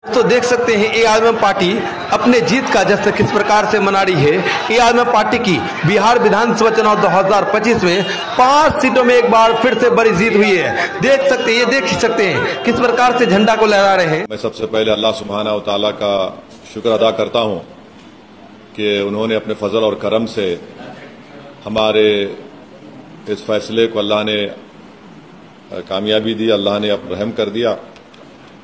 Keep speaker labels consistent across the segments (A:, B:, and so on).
A: तो देख सकते हैं एआईएमआईएम पार्टी अपने जीत का जश्न किस प्रकार से मना रही है। एआईएमआईएम पार्टी की बिहार विधानसभा चुनाव 2025 में 5 सीटों में एक बार फिर से बड़ी जीत हुई है। देख सकते हैं किस प्रकार से झंडा को लहरा रहे हैं।
B: मैं सबसे पहले अल्लाह सुब्हाना व तआला का शुक्र अदा करता हूं कि उन्होंने अपने फजल और करम से हमारे इस फैसले को अल्लाह ने कामयाबी दी, अल्लाह ने अब रहम कर दिया।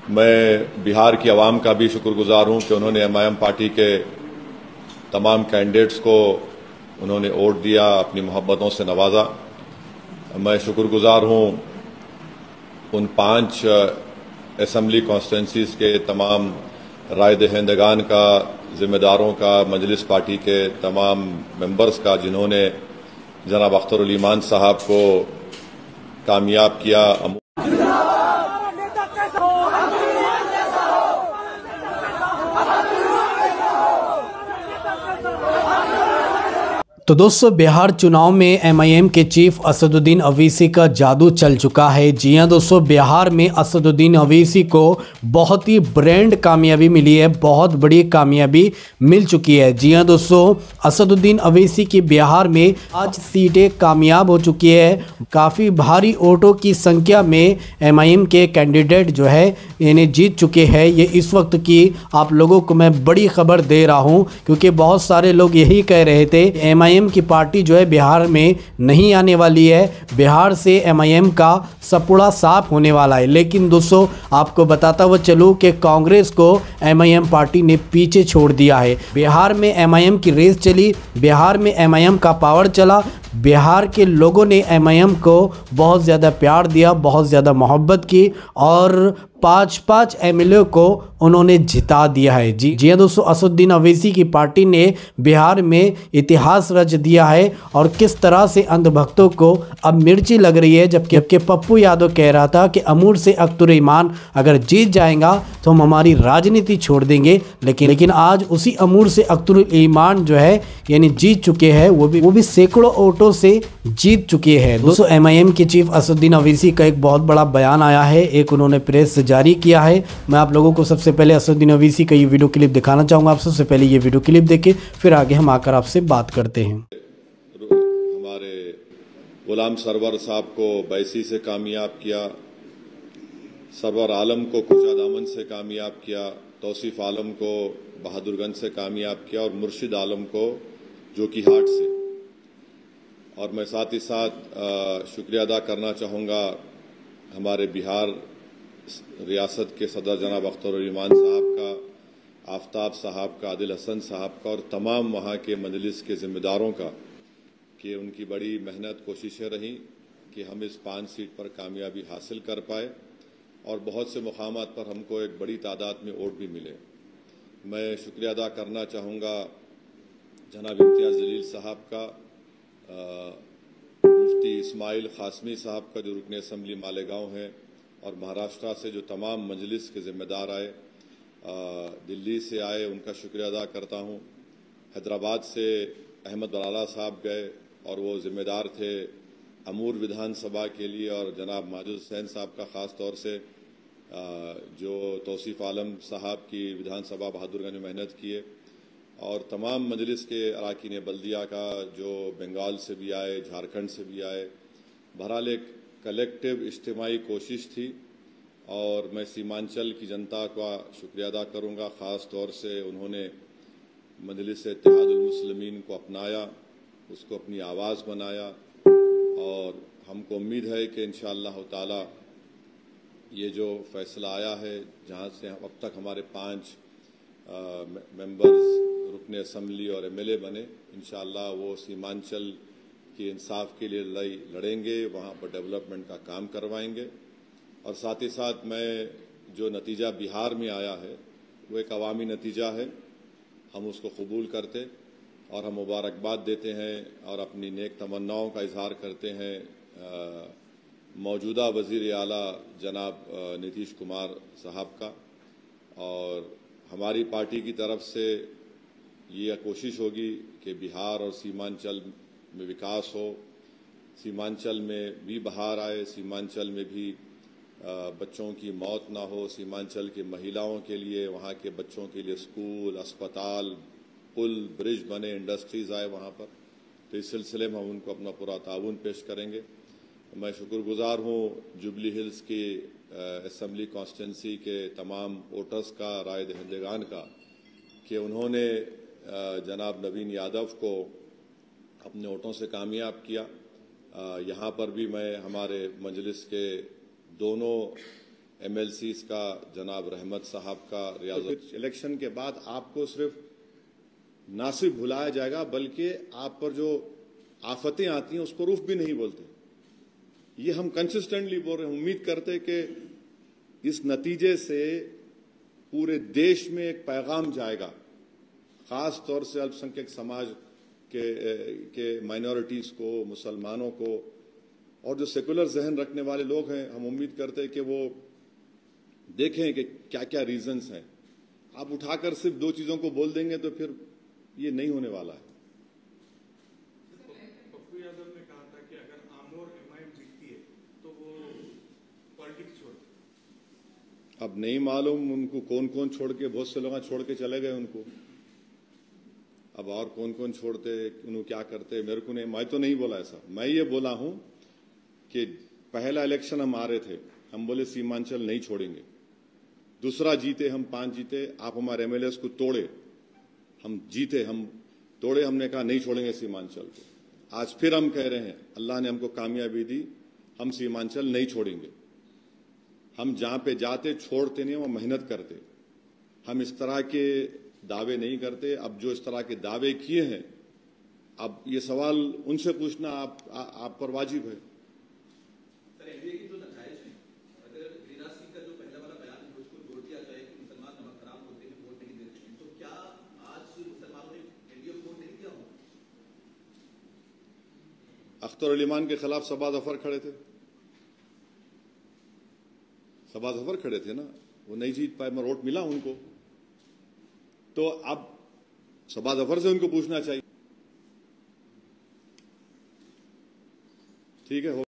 B: मैं बिहार की आवाम का भी शुक्रगुजार हूं कि उन्होंने एमआईएम पार्टी के तमाम कैंडिडेट्स को उन्होंने वोट दिया, अपनी मोहब्बतों से नवाजा। मैं शुक्रगुजार हूं उन 5 असेंबली कॉन्स्टिट्यूंसीज के तमाम राय दहिंदगान का, जिम्मेदारों का, मजलिस पार्टी के तमाम मेंबर्स का, जिन्होंने जनाब अख्तरुल ईमान साहब को कामयाब किया।
C: तो दोस्तों, बिहार चुनाव में एमआईएम के चीफ असदुद्दीन अवैसी का जादू चल चुका है। जी हां दोस्तों, बिहार में असदुद्दीन अवैसी को बहुत ही ब्रांड कामयाबी मिली है, बहुत बड़ी कामयाबी मिल चुकी है। जी हां दोस्तों, असदुद्दीन अवैसी की बिहार में 5 सीटें कामयाब हो चुकी है। काफ़ी भारी वोटों की संख्या में एमआईएम के कैंडिडेट जो है इन्हें जीत चुके हैं। ये इस वक्त की आप लोगों को मैं बड़ी खबर दे रहा हूँ, क्योंकि बहुत सारे लोग यही कह रहे थे एमआईएम की पार्टी जो है बिहार में नहीं आने वाली है, बिहार से एमआईएम का सपुड़ा साफ होने वाला है। लेकिन दोस्तों, आपको बताता हुआ चलूं कि कांग्रेस को एमआईएम पार्टी ने पीछे छोड़ दिया है। बिहार में एमआईएम की रेस चली, बिहार में एमआईएम का पावर चला, बिहार के लोगों ने एमआईएम को बहुत ज़्यादा प्यार दिया, बहुत ज़्यादा मोहब्बत की और 5 एमएलए को उन्होंने जिता दिया है। जी हाँ दोस्तों, असदुद्दीन अवैसी की पार्टी ने बिहार में इतिहास रच दिया है। और किस तरह से अंधभक्तों को अब मिर्ची लग रही है, जबकि पप्पू यादव कह रहा था कि अमूर से अख्तरुल ईमान अगर जीत जाएगा तो हम हमारी राजनीति छोड़ देंगे। लेकिन आज उसी अमूर से अख्तरुल ईमान जो है यानी जीत चुके हैं, वो भी सैकड़ों वोटों से जीत चुके हैं। दोस्तों, एमआईएम के चीफ असदुद्दीन अवैसी का एक बहुत बड़ा बयान आया है, एक उन्होंने प्रेस जारी किया है। मैं आप लोगों को सबसे पहले असदुद्दीन अवैसी का ये वीडियो क्लिप दिखाना चाहूँगा। आप सबसे पहले ये वीडियो क्लिप देखें, फिर आगे हम आकर आपसे बात करते हैं।
B: हमारे गुलाम सरवर साहब को बैसी से कामयाब किया, सरवर आलम को कुचा दामन से कामयाब किया, तौसीफ आलम को बहादुरगंज से कामयाब किया और मुर्शिद आलम को जोकीहाट से। और मैं साथ ही साथ शुक्रिया अदा करना चाहूँगा हमारे बिहार रियासत के सदर जनाब अख्तरुल ईमान साहब का, आफ्ताब साहब का, आदिल हसन साहब का और तमाम वहाँ के मजलिस के ज़िम्मेदारों का, कि उनकी बड़ी मेहनत कोशिशें रहीं कि हम इस 5 सीट पर कामयाबी हासिल कर पाए और बहुत से मुकामात पर हमको एक बड़ी तादाद में वोट भी मिले। मैं शुक्रिया अदा करना चाहूँगा जनाब इम्तियाज़ जलील साहब का, मुफ्ती इस्माइल कासमी साहब का जो रुकन असम्बली मालेगांव हैं, और महाराष्ट्र से जो तमाम मजलिस के ज़िम्मेदार आए, दिल्ली से आए, उनका शुक्रिया अदा करता हूँ। हैदराबाद से अहमद बराला साहब गए और वो ज़िम्मेदार थे अमूर विधानसभा के लिए, और जनाब माजिद हुसैन साहब का ख़ास तौर से जो तौसीफ आलम साहब की विधानसभा बहादुरगंज में मेहनत किए, और तमाम मजलिस के अरकान बल्दिया का जो बंगाल से भी आए, झारखंड से भी आए। बहरहाल एक कलेक्टिव इज्तिमाई कोशिश थी और मैं सीमांचल की जनता का शुक्रिया अदा करूँगा। ख़ास तौर से उन्होंने मजलिस इत्तेहादुल मुस्लिमीन को अपनाया, उसको अपनी आवाज़ बनाया, और हमको उम्मीद है कि इंशाअल्लाह ताला ये जो फ़ैसला आया है, जहाँ से अब तक हमारे 5 मेंबर्स रुकने असम्बली और एमएलए बने, इंशाअल्लाह वो सीमांचल कि इंसाफ के लिए लड़ाई लड़ेंगे, वहाँ पर डेवलपमेंट का काम करवाएंगे। और साथ ही साथ मैं जो नतीजा बिहार में आया है वो एक अवामी नतीजा है, हम उसको कबूल करते और हम मुबारकबाद देते हैं और अपनी नेक तमन्नाओं का इजहार करते हैं मौजूदा वज़ीर आला जनाब नीतीश कुमार साहब का। और हमारी पार्टी की तरफ से ये कोशिश होगी कि बिहार और सीमांचल में विकास हो, सीमांचल में भी बहार आए, सीमांचल में भी बच्चों की मौत ना हो, सीमांचल की महिलाओं के लिए, वहाँ के बच्चों के लिए स्कूल, अस्पताल, पुल, ब्रिज बने, इंडस्ट्रीज आए वहाँ पर। तो इस सिलसिले में हम उनको अपना पूरा ताउन पेश करेंगे। मैं शुक्रगुजार हूँ जुबली हिल्स की असेंबली कॉन्स्टिट्यूंसी के तमाम वोटर्स का, राय दहिंदगान का, कि उन्होंने जनाब नवीन यादव को अपने वोटों से कामयाब किया। यहाँ पर भी मैं हमारे मजलिस के दोनों MLCs का, जनाब रहमत साहब का, रियाज इलेक्शन के बाद आपको सिर्फ ना सिर्फ भुलाया जाएगा बल्कि आप पर जो आफतें आती हैं उसको रूफ भी नहीं बोलते। ये हम कंसिस्टेंटली बोल रहे हैं। उम्मीद करते कि इस नतीजे से पूरे देश में एक पैगाम जाएगा, खास तौर से अल्पसंख्यक समाज के माइनॉरिटीज को, मुसलमानों को, और जो सेकुलर जहन रखने वाले लोग हैं। हम उम्मीद करते हैं कि वो देखें कि क्या क्या रीजंस हैं। आप उठाकर सिर्फ दो चीजों को बोल देंगे तो फिर ये नहीं होने वाला है।
D: पप्पू यादव ने कहा था कि अगर आमोर MIM जीतती है तो वो पॉलिटिक्स छोड़ दें।
B: अब नहीं मालूम उनको कौन कौन छोड़ के, बहुत से लोग छोड़ के चले गए उनको। अब और कौन कौन छोड़ते, उन्होंने क्या करते, मेरे को नहीं, मैं तो नहीं बोला ऐसा। मैं ये बोला हूं कि पहला इलेक्शन हम आ रहे थे, हम बोले सीमांचल नहीं छोड़ेंगे। दूसरा जीते, हम 5 जीते, आप हमारे MLAs को तोड़े, हम जीते, हम तोड़े, हमने कहा नहीं छोड़ेंगे सीमांचल को। आज फिर हम कह रहे हैं, अल्लाह ने हमको कामयाबी दी, हम सीमांचल नहीं छोड़ेंगे। हम जहां पे जाते छोड़ते नहीं, वो मेहनत करते। हम इस तरह के दावे नहीं करते। अब जो इस तरह के दावे किए हैं, अब ये सवाल उनसे पूछना आप पर वाजिब है।
E: सर, एनडीए की जो नतज है, अगर गिरिराज सिंह का जो पहला वाला बयान है उसको जोड़ दिया जाए कि मुसलमान नमक हराम होते हैं, वोट नहीं देते हैं, तो क्या आज मुसलमानों ने एनडीए को वोट नहीं दिया होगा?
B: अख्तर अली मान के खिलाफ सबा जफर खड़े थे, सबा जफर खड़े थे ना, वो नहीं जीत पाए, मगर वोट मिला उनको। तो अब सबा जफर से उनको पूछना चाहिए। ठीक है।